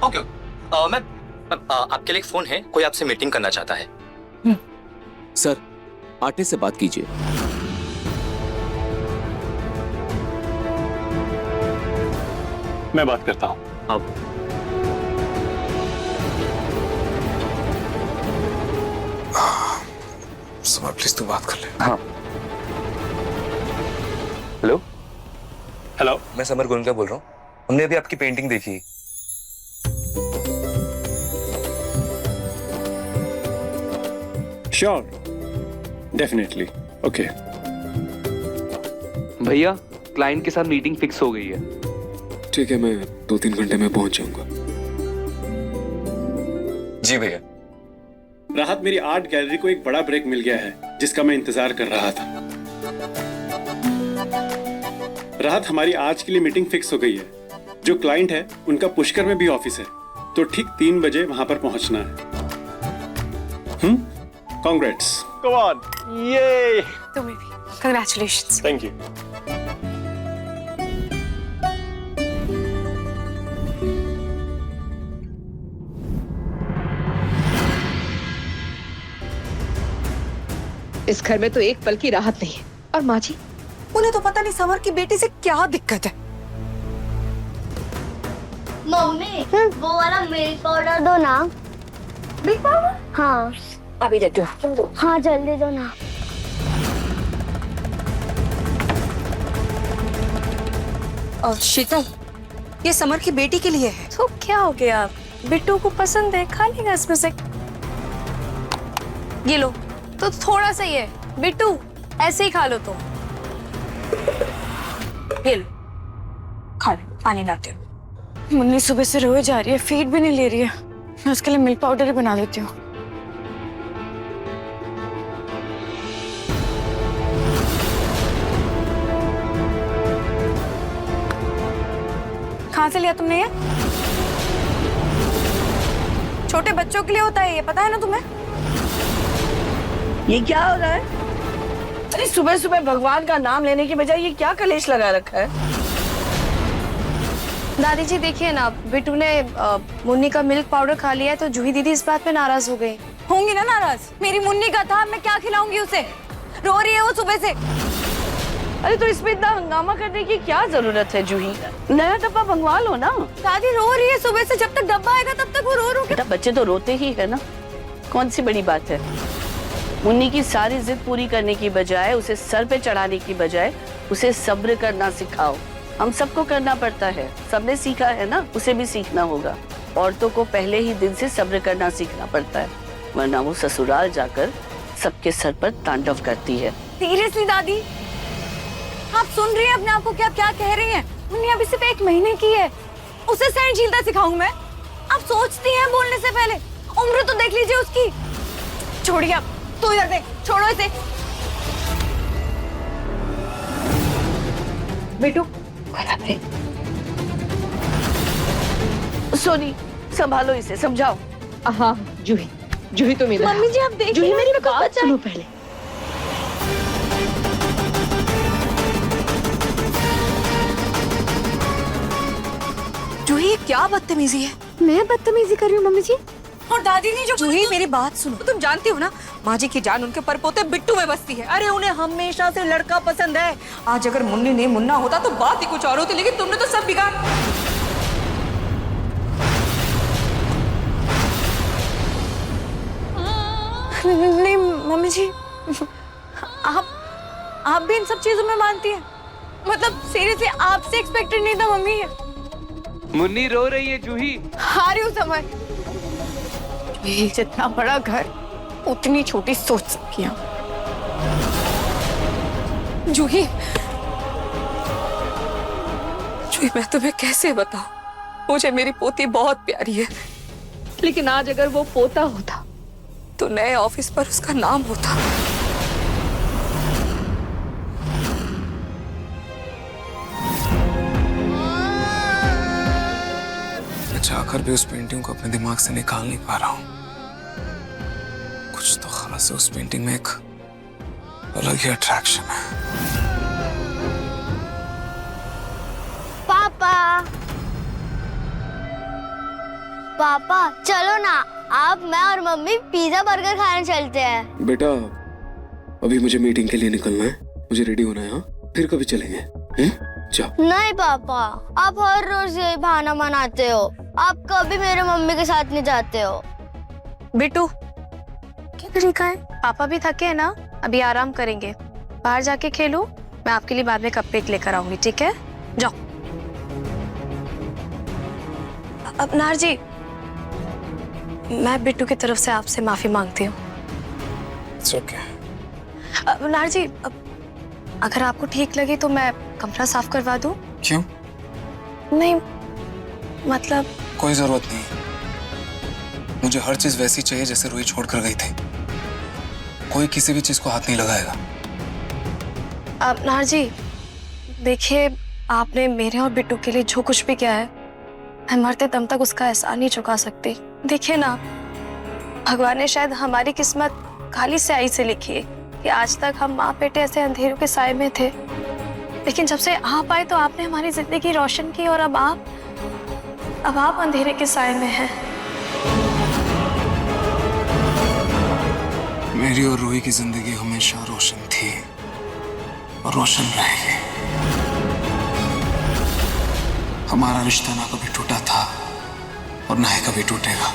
Okay ma'am, आपके लिए एक फोन है, कोई आपसे मीटिंग करना चाहता है। सर, आटे से बात कीजिए। मैं बात करता हूँ। अब समर प्लीज तू बात कर ले। हाँ। हेलो, हेलो, मैं समर गोलका बोल रहा हूँ। हमने अभी आपकी पेंटिंग देखी। Sure, definitely, okay. भैया, क्लाइंट के साथ मीटिंग फिक्स हो गई है। ठीक है, मैं 2-3 घंटे में पहुंच जाऊंगा। जी भैया। राहत, मेरी आर्ट गैलरी को एक बड़ा ब्रेक मिल गया है जिसका मैं इंतजार कर रहा था। राहत, हमारी आज के लिए मीटिंग फिक्स हो गई है। जो क्लाइंट है उनका पुष्कर में भी ऑफिस है, तो ठीक 3 बजे वहां पर पहुंचना है। कांग्रेट्स। कम ऑन, ये तुम्हें भी कंग्रेचुलेशंस। Thank you. इस घर में तो एक पल की राहत नहीं है। और माँ जी, उन्हें तो पता नहीं समर की बेटी से क्या दिक्कत है। मम्मी, वो वाला मिल्क पाउडर दो ना। Milk powder? हाँ। अभी देती हूँ। हाँ जल्दी दो ना। और शीतल, ये समर की बेटी के लिए है। तो क्या हो गया, बिट्टू को पसंद है, खा लेगा इसमें से। ये लो, तो थोड़ा सा ही है बिट्टू, ऐसे ही खा लो तुम। ये लो, खा लो, पानी लाते हो। मुन्नी सुबह से रोए जा रही है, फीड भी नहीं ले रही है। मैं उसके लिए मिल्क पाउडर ही बना देती हूँ। कहाँ से लिया तुमने ये? छोटे बच्चों के लिए होता है ये, पता है ना तुम्हें? ये क्या हो रहा है? अरे सुबह सुबह भगवान का नाम लेने की बजाय ये क्या कलेश लगा रखा है? दादी जी देखिए ना, बिट्टू ने मुन्नी का मिल्क पाउडर खा लिया है, तो जूही दीदी इस बात पे नाराज हो गई होंगी ना। नाराज मेरी मुन्नी का था, मैं क्या खिलाऊंगी उसे? रो रही है वो सुबह से। अरे तो इसमें इतना हंगामा करने की क्या जरूरत है जूही? नया डब्बा मंगवा लो ना। दादी रो रही है सुबह से, जब तक डब्बा आएगा तब तक वो रो रो के। बेटा बच्चे तो रोते ही है ना, कौन सी बड़ी बात है? मुन्नी की सारी जिद पूरी करने की बजाय, उसे सर पे चढ़ाने की बजाय उसे सब्र करना सिखाओ। हम सबको करना पड़ता है, सबने सीखा है ना, उसे भी सीखना होगा। औरतों को पहले ही दिन से सब्र करना सीखना पड़ता है, वरना वो ससुराल जाकर सबके सर पर तांडव करती है। सीरियसली दादी, आप सुन रही हैं अपने आप को क्या क्या कह रही हैं? मुन्नी अभी सिर्फ 1 महीने की है, उसे सहनशीलता सिखाऊं मैं? आप सोचती हैं बोलने से पहले? उम्र तो देख लीजिए उसकी। छोड़िए आप, तू इधर देख, छोड़ो इसे। बेटू सोनी, संभालो इसे, समझाओ। हाँ जूही, जूही तुम इधर। मम्मी जी आप देखिए, जूही मेरी बात सुनो पहले। जूही ये क्या बदतमीजी है? मैं बदतमीजी कर रही हूँ मम्मी जी? और दादी ने जो जूही मेरी बात सुनो, तुम जानती हो ना माँ जी की जान उनके परपोते बिट्टू में बसती है। अरे उन्हें हमेशा से लड़का पसंद है। आज अगर मुन्नी नहीं मुन्ना होता तो बात ही कुछ और होती, लेकिन तुमने तो सब बिगाड़। नहीं मम्मी जी, आप भी इन सब चीजों में मानती हैं? मतलब सीरियसली आपसे एक्सपेक्टेड नहीं था मम्मी। मुन्नी रो रही है जूही। आ रही हूँ समझ। जितना बड़ा घर उतनी छोटी सोच सबकी। जूही, जूही मैं तुम्हें कैसे बताऊं, मुझे मेरी पोती बहुत प्यारी है, लेकिन आज अगर वो पोता होता तो नए ऑफिस पर उसका नाम होता। मैं चाहकर भी उस पेंटिंग को अपने दिमाग से निकाल नहीं पा रहा हूँ। कुछ तो खास है उस पेंटिंग में, एक अलग ही अट्रैक्शन है। पापा पापा चलो ना, आप मैं और मम्मी पिज्जा बर्गर खाने चलते हैं। बेटा अभी मुझे मीटिंग के लिए निकलना है, मुझे रेडी होना है। हाँ फिर कभी चलेंगे। जाओ। नहीं पापा, आप हर रोज यही बहाना बनाते हो। आप कभी मेरे मम्मी के साथ नहीं जाते हो। बिट्टू क्या तरीका है? पापा भी थके हैं ना, अभी आराम करेंगे। बाहर जाके खेलो, मैं आपके लिए बाद में कपकेक लेकर आऊंगी, ठीक है? जाओ। अब नार जी, मैं बिट्टू की तरफ से आपसे माफी मांगती हूँ। नार जी, अगर आपको ठीक लगे तो मैं कमरा साफ करवा दूं? क्यों? नहीं मतलब कोई जरूरत नहीं, मुझे हर चीज वैसी चाहिए जैसे रूही छोड़कर गई थी। कोई किसी भी चीज को हाथ नहीं लगाएगा। अब नार जी देखिए, आपने मेरे और बिट्टू के लिए जो कुछ भी किया है, मैं मरते दम तक उसका एहसान नहीं चुका सकती। देखिए ना, भगवान ने शायद हमारी किस्मत काली स्याही से लिखी है कि आज तक हम माँ बेटे ऐसे अंधेरों के साए में थे, लेकिन जब से आप आए तो आपने हमारी जिंदगी रोशन की और अब आप अंधेरे के साए में हैं। मेरी और रूही की जिंदगी हमेशा रोशन थी और रोशन रहेगी। हमारा रिश्ता ना कभी टूटा था और ना ही कभी टूटेगा।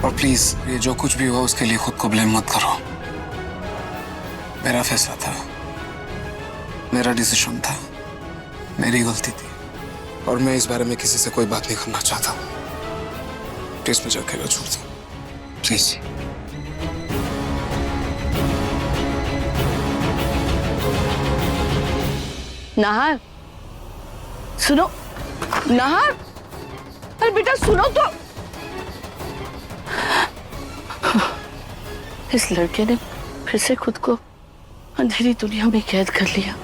और प्लीज ये जो कुछ भी हुआ उसके लिए खुद को ब्लेम मत करो। मेरा फैसला था, मेरा डिसीजन था, मेरी गलती थी और मैं इस बारे में किसी से कोई बात नहीं करना चाहता। प्लीज मुझे अकेला छोड़ दो, प्लीज। नाहर, सुनो। नाहर, अरे बेटा सुनो तो। इस लड़के ने फिर से खुद को अंधेरी दुनिया में कैद कर लिया।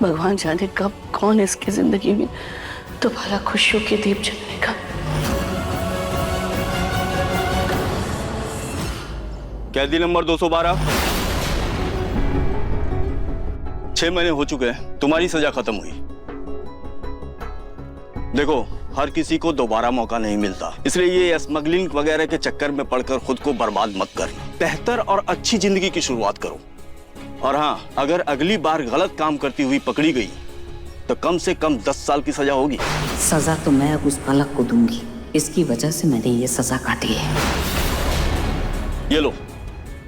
भगवान जाने कब कौन इसकी जिंदगी में दोबारा खुशियों के दीप जलाएगा। कैदी नंबर 212, 6 महीने हो चुके हैं, तुम्हारी सजा खत्म हुई। देखो, हर किसी को दोबारा मौका नहीं मिलता, इसलिए ये स्मगलिंग वगैरह के चक्कर में पड़कर खुद को बर्बाद मत करना। बेहतर और अच्छी जिंदगी की शुरुआत करो। और हाँ, अगर अगली बार गलत काम करती हुई पकड़ी गई तो कम से कम 10 साल की सजा होगी। सजा तो मैं अब उस बालक को दूंगी, इसकी वजह से मैंने ये सजा काटी है। ये लो,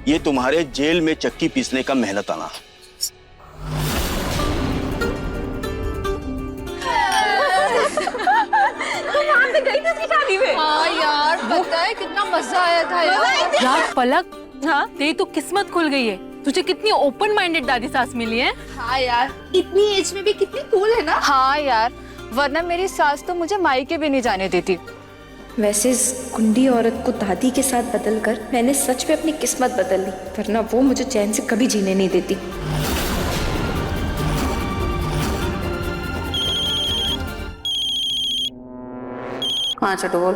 ये तुम्हारे जेल में चक्की पीसने का मेहनताना। हाँ यार, पता है कितना मजा आया था यार पलक, हाँ तेरी तो किस्मत खुल गई है। तुझे कितनी ओपन माइंडेड दादी सास मिली है। हाँ यार, इतनी एज में भी कितनी कूल है ना। हाँ यार, वरना मेरी सास तो मुझे मायके भी नहीं जाने देती। वैसे इस गुंडी औरत को दादी के साथ बदलकर मैंने सच में अपनी किस्मत बदल ली, वरना वो मुझे चैन से कभी जीने नहीं देती। हाँ छोटू बोल।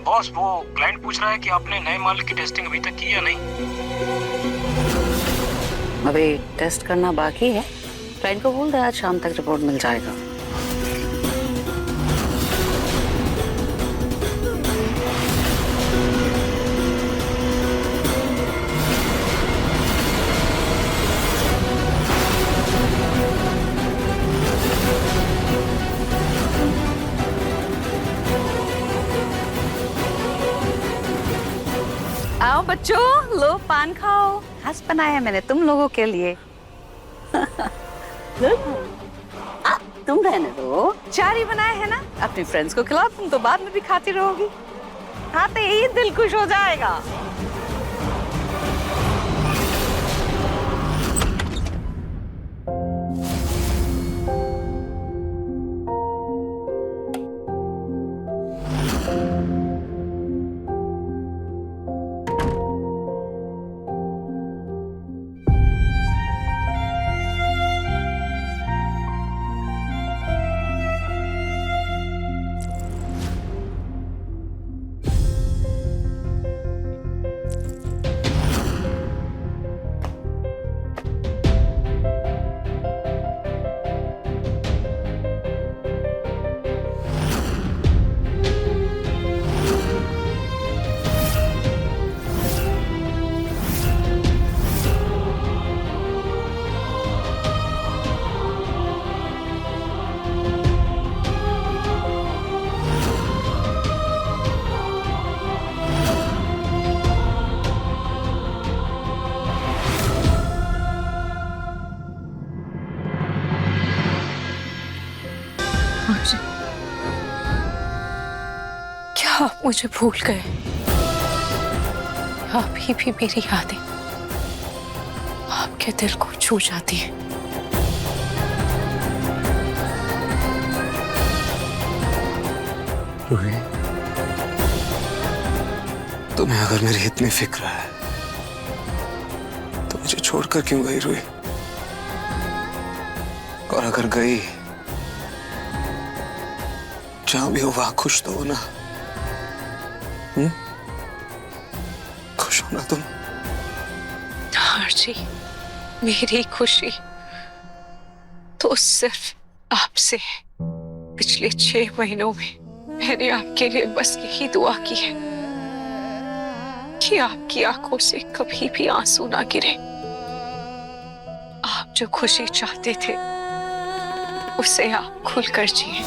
बॉस, वो क्लाइंट पूछ रहा है कि आपने नए माल की टेस्टिंग अभी तक की या नहीं? अभी टेस्ट करना बाकी है। क्लाइंट को बोल दे आज शाम तक रिपोर्ट मिल जाएगा। आओ बच्चों, लो पान खाओ। हंस बनाया मैंने तुम लोगों के लिए। तुम रहने दो, 4 ही बनाए हैं ना, अपनी फ्रेंड्स को खिलाओ, तुम तो बाद में भी खाती रहोगी। हाँ तो यही दिल खुश हो जाएगा। आप मुझे भूल गए। अभी भी मेरी यादें आपके दिल को छू जाती हैं। रूही, तुम्हें अगर मेरी इतनी फिक्र है तो मुझे छोड़कर क्यों गई रूही? और अगर गई, जहां भी हो वहां खुश तो हो ना? खुश हो ना तुम? नाहर जी, मेरी खुशी तो सिर्फ आपसे है। पिछले 6 महीनों में मैंने आपके लिए बस यही दुआ की है कि आपकी आंखों से कभी भी आंसू ना गिरे। आप जो खुशी चाहते थे उसे आप खुलकर जिए।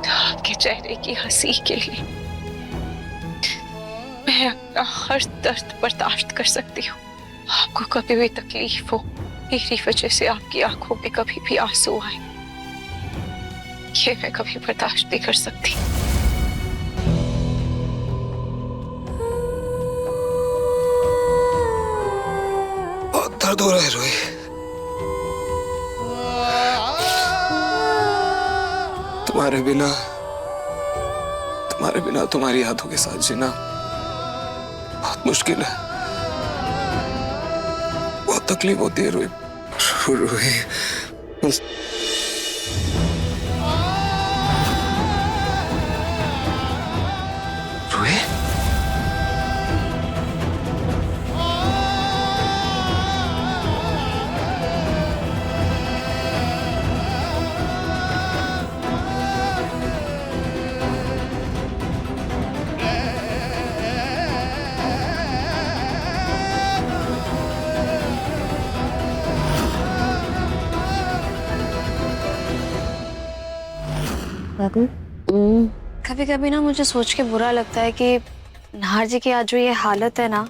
आपके चेहरे की हंसी के लिए मैं अपना हर दर्द बर्दाश्त कर सकती हूँ। आपको कभी भी तकलीफ हो, मेरी वजह से आपकी आंखों में कभी भी आंसू आए, ये मैं कभी बर्दाश्त नहीं कर सकती। बहुत दर्द हो रहा है रोही। तुम्हारे बिना तुम्हारी यादों के साथ जीना बहुत मुश्किल है। बहुत तकलीफ होती है रोही। रोही, रोही, कभी कभी ना मुझे सोच के बुरा लगता है कि नाहर जी की आज जो ये हालत है ना,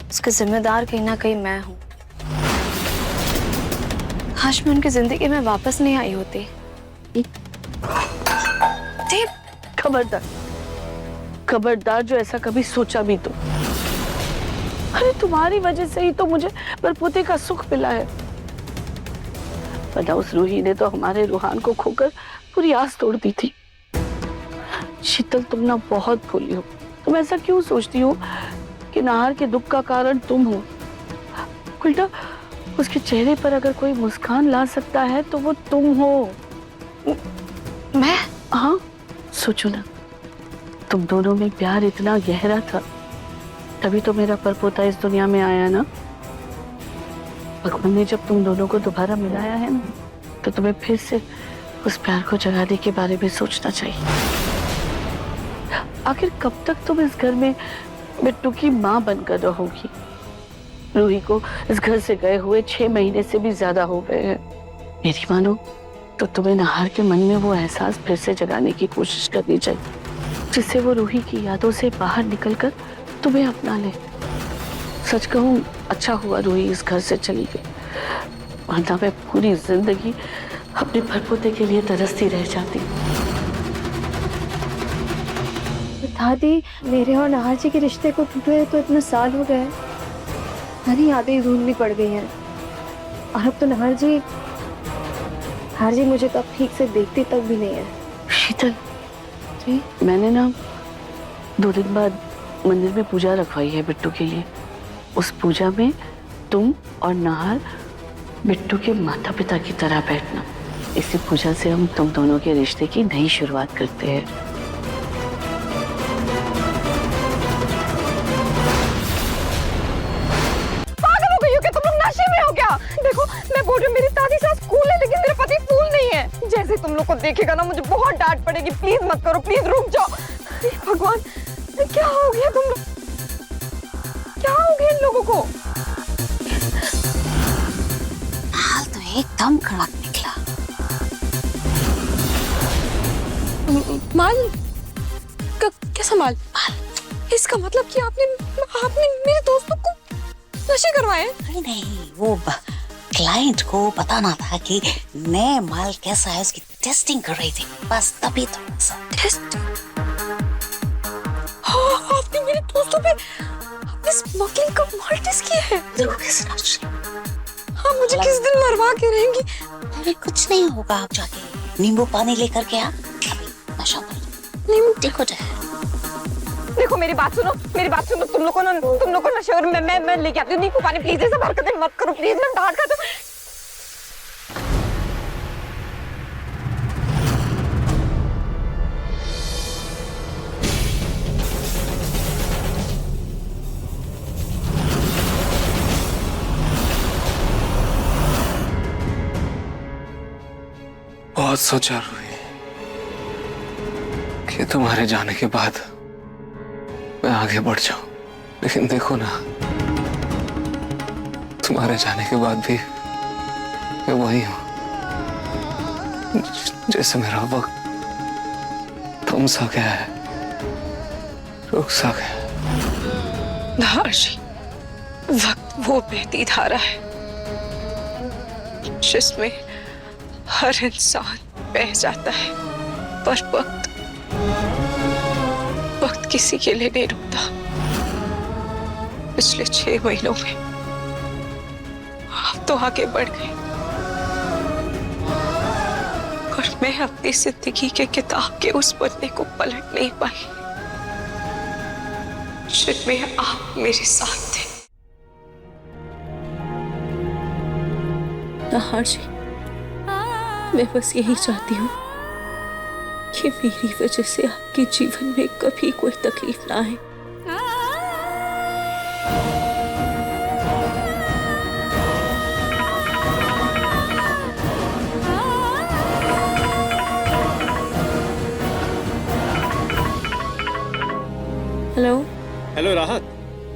उसका जिम्मेदार कहीं ना कहीं मैं हूँ। काश मैं उनकी जिंदगी में वापस नहीं आई होती। खबरदार, खबरदार जो ऐसा कभी सोचा भी तो। अरे तुम्हारी वजह से ही तो मुझे बलपोते का सुख मिला है, वरना उस रूही ने तो हमारे रूहान को खोकर पूरी आस तोड़ दी थी। शीतल, तुम ना बहुत भोली हो। तुम ऐसा क्यों सोचती हो कि नाहर के दुख का कारण तुम हो? उल्टा उसके चेहरे पर अगर कोई मुस्कान ला सकता है तो वो तुम हो। मैं? हाँ, सोचो ना, तुम दोनों में प्यार इतना गहरा था, तभी तो मेरा परपोता इस दुनिया में आया ना। भगवान ने जब तुम दोनों को दोबारा मिलाया है ना, तो तुम्हें फिर से उस प्यार को जगाने के बारे में सोचना चाहिए। आखिर कब तक तुम इस घर में बिट्टू की माँ बनकर रहोगी? रूही को इस घर से गए हुए 6 महीने से भी ज्यादा हो गए हैं। मेरी मानो तो तुम्हें नाहर के मन में वो एहसास फिर से जगाने की कोशिश करनी चाहिए, जिससे वो रूही की यादों से बाहर निकलकर तुम्हें अपना ले। सच कहूँ, अच्छा हुआ रूही इस घर से चली गई, वरना मैं पूरी जिंदगी अपने परपोते के लिए तरसती रह जाती। दादी, मेरे और नाहर जी के रिश्ते को टूटे तो इतने साल हो गए, सारी यादें धुंधली पड़ गई हैं। और अब तो नाहर जी मुझे तो अब ठीक से देखती तक भी नहीं है। शीतल जी, मैंने ना 2 दिन बाद मंदिर में पूजा रखवाई है बिट्टू के लिए। उस पूजा में तुम और नाहर बिट्टू के माता पिता की तरह बैठना। इसी पूजा से हम तुम दोनों के रिश्ते की नई शुरुआत करते हैं। पागल हो गई हो क्या तुम लोग? नशे में हो क्या? देखो, मैं बोल रही हूँ मेरी दादी सास कूल है, लेकिन मेरा पति फूल नहीं है। जैसे तुम लोग को देखेगा ना, मुझे बहुत डांट पड़ेगी। प्लीज मत करो, प्लीज रुक जाओ। अरे भगवान, क्या हो गया तुम लोग? क्या हो गया इन लोगों को? हाल तो एकदम कड़क निकला। माल कैसा माल? इसका मतलब कि आपने मेरे दोस्तों को नशे करवाए? नहीं, वो क्लाइंट को बताना था कि नए माल कैसा है उसकी टेस्टिंग कर रही थी, बस तभी थोड़ा सा टेस्ट। आपने मेरे दोस्तों पे स्मगलिंग का माल टेस्ट किया है? देखो कैसे नाच रही। हाँ, मुझे किस दिन मरवा के रहेंगी? अरे कुछ नहीं होगा, आप जाके नींबू पानी लेकर के आ, अभी नशा कर। देखो देखो मेरी बात सुनो, तुम लोगों को नशे और मैं लेके आती हूँ। नींबू पानी प्लीज, ऐसा हरकतें मत करो प्लीज, मैं डांट खाती हूँ। बहुत सोचा रूही कि तुम्हारे जाने के बाद मैं आगे बढ़ जाऊं, लेकिन देखो ना, तुम्हारे जाने के बाद भी मैं वही हूं, जैसे मेरा वक्त थम सा गया है, रुक सा गया। नार्जी, वक्त वो बहती धारा है जिसमें हर इंसान बह जाता है, पर वक्त किसी के लिए नहीं रुकता। पिछले 6 महीनों में आप तो आगे बढ़ गए और मैं अपनी जिंदगी के किताब के उस पन्ने को पलट नहीं पाई जिसमें आप मेरे साथ थे। नार्जी, मैं बस यही चाहती हूँ कि मेरी वजह से आपके जीवन में कभी कोई तकलीफ ना आए। हेलो राहत,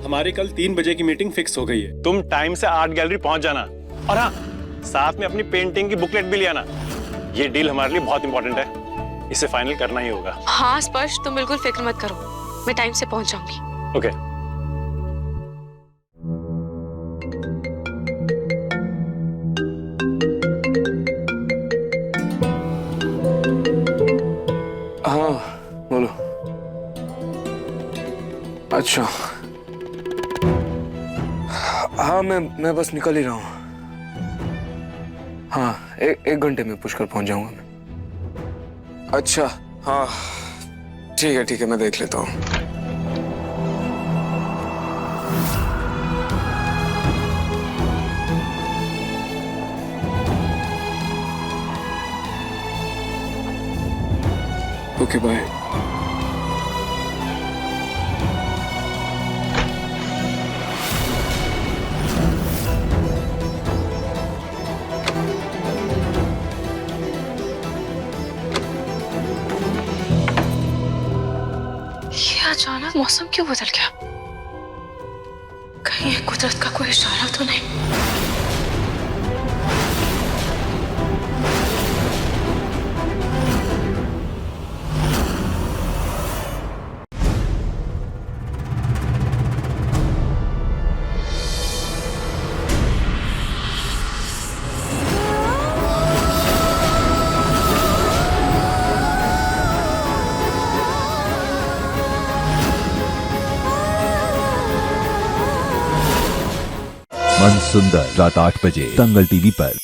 हमारी कल 3 बजे की मीटिंग फिक्स हो गई है। तुम टाइम से आर्ट गैलरी पहुंच जाना, और हाँ, साथ में अपनी पेंटिंग की बुकलेट भी ले आना। ये डील हमारे लिए बहुत इंपॉर्टेंट है, इसे फाइनल करना ही होगा। हाँ स्पर्श, तुम बिल्कुल फिक्र मत करो, मैं टाइम से पहुंच जाऊंगी। ओके। हाँ बोलो। अच्छा, हाँ मैं बस निकल ही रहा हूँ। हाँ, एक घंटे में पुष्कर पहुंच जाऊंगा मैं। अच्छा, हाँ ठीक है, मैं देख लेता हूँ। Okay, bye. अचानक मौसम क्यों बदल गया? कहीं कुदरत का कोई इशारा तो नहीं? मन सुंदर रात 8 बजे दंगल टीवी पर।